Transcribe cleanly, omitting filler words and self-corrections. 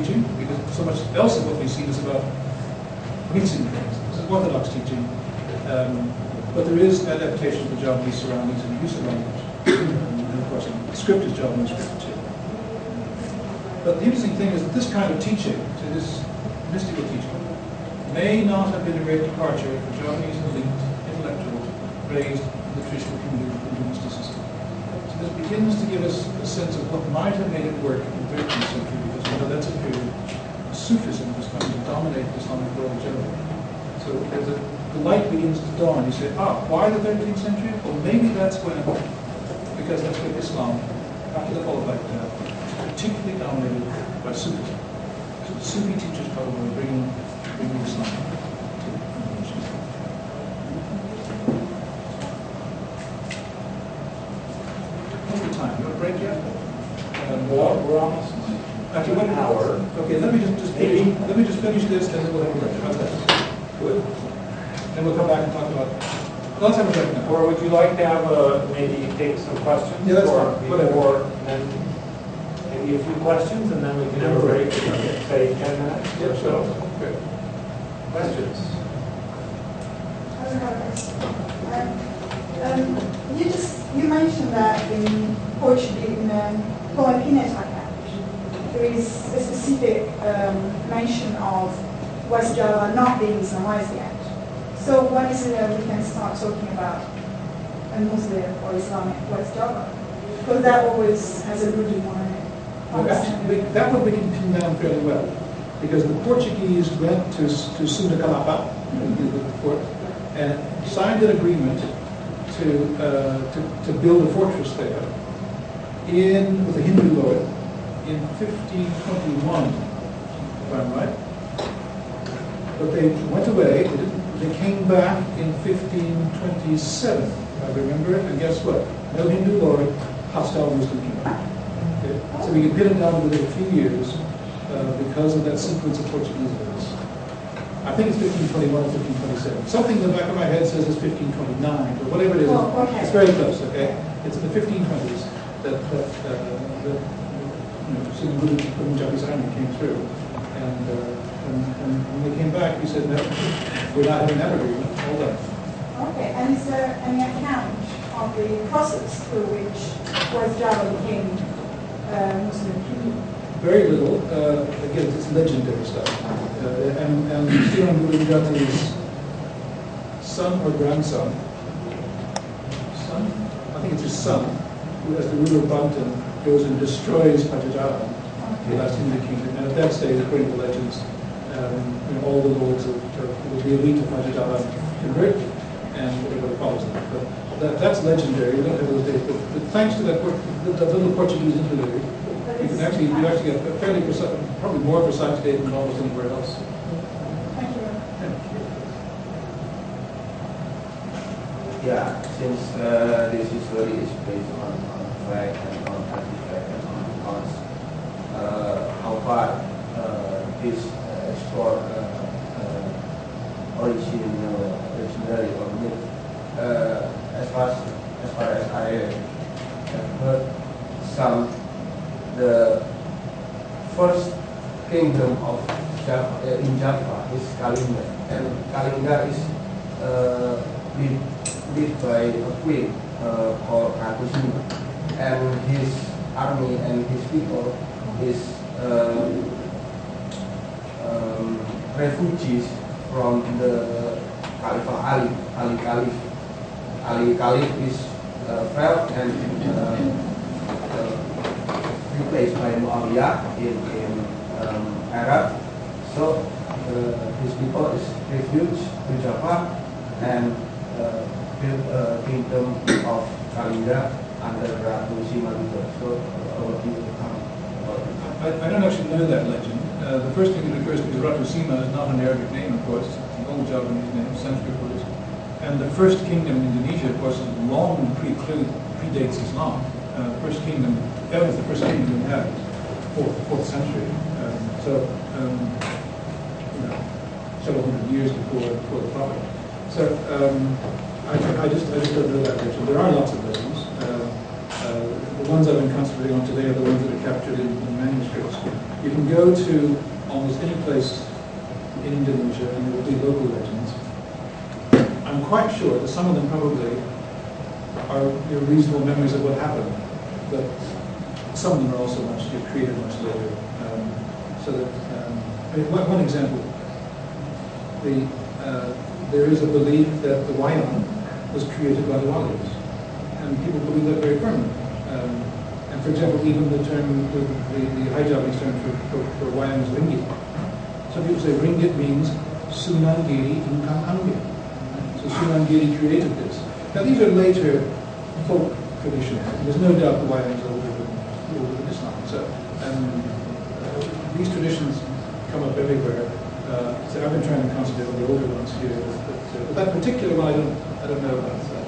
teaching, because so much else of what we've seen is about mixing things. This is orthodox teaching, but there is adaptation to Javanese surroundings and use of language. And of course, the script is Javanese script too. But the interesting thing is that this kind of teaching, so this mystical teaching, may not have been a great departure for Javanese elite intellectuals raised in the traditional Hindu mysticism. So this begins to give us a sense of what might have made it work in the 13th century, because you know that's a period Sufism was going to dominate the Islamic world generally. So the light begins to dawn. You say, why the 13th century? Well, maybe that's when, because that's when Islam, after the fall of Baghdad, was particularly dominated by Sufism. So the Sufi teachers probably were bringing Islam to Indonesia. What's the time? You want a break yet? We're almost. Actually, 1 hour. Okay, let me just finish this, and then we'll have a break. How's that? Good. Then we'll come back and talk about. Let's have a break now. Or would you like to have maybe take some questions? Yeah, that's fine. Whatever. And then maybe a few questions, and then we can have a break. Say 10 minutes. Yeah, sure. Good. Questions? You mentioned that in Portuguese, in Philippines, there is a specific mention of West Java not being Islamized yet. So when is it that we can start talking about a Muslim or Islamic West Java? Because that always has a root in one. Well, actually, that one we can pin down fairly well, because the Portuguese went to Sunda Calapa, the fort, and signed an agreement to build a fortress there with a Hindu lord in 1521, if I'm right. But they went away. They came back in 1527, if I remember it. And guess what? No Hindu lord, hostile Muslim kingdom. Okay? So we can pin it down within a few years because of that sequence of Portuguese events. I think it's 1521 or 1527. Something in the back of my head says it's 1529, but whatever it is, it's very close. Okay, it's in the 1520s that Punjabi's army came through, and when they came back, he said, "No, we're not having that agreement. Hold on." Okay, and is there any account of the process through which West Java became Muslim kingdom? Very little. Again, it's legendary stuff. And Sri Gujrati's son or grandson, I think it's his son, who as the ruler of Banten goes and destroys Pajajaran, the last Hindu kingdom. And at that stage, according to legends, all the lords of the elite of Pajajaran convert, and everybody follows them. But that's legendary. We don't have those days. But thanks to that little Portuguese interlude, you actually get a fairly precise, probably more precise date than almost anywhere else. Thank you. Yeah, since this history is based on fact and on artifact and on accounts, how far this explore originary or myth, as far as I have heard, the first kingdom of Java, in Java is Kalinga, and Kalinga is led by a queen called Ratu Sima, and his army and his people is refugees from the Khalifah Ali Caliph is fell and replaced by Muawiyah in Arab. So his people is refuged to Java and built a kingdom of Kalinga under Ratu Sima. So what do you come about it? I don't actually know that legend. The first thing that occurs to me is Ratu Sima is not an Arabic name, of course. It's an old Javanese name, Sanskrit word. And the first kingdom in Indonesia, of course, long predates Islam. First kingdom, that was the first kingdom we had, 4th century. Several hundred years before the Prophet. So I just don't know that legend. There are lots of legends. The ones I've been concentrating on today are the ones that are captured in manuscripts. You can go to almost any place in Indonesia and there will be local legends. I'm quite sure that some of them probably are reasonable memories of what happened, but some of them are also created much later. I mean, one example, there is a belief that the wayang was created by the Walis, and people believe that very firmly. And for example, even the term, the high Javanese term for wayang is ringgit. Some people say ringgit means Sunan Giri Ingkang Angge. So Sunan Giri created this. Now these are later folk traditions. There's no doubt the wayang is older than Islam. So these traditions come up everywhere. So I've been trying to concentrate on the older ones here, but that particular one I don't know about.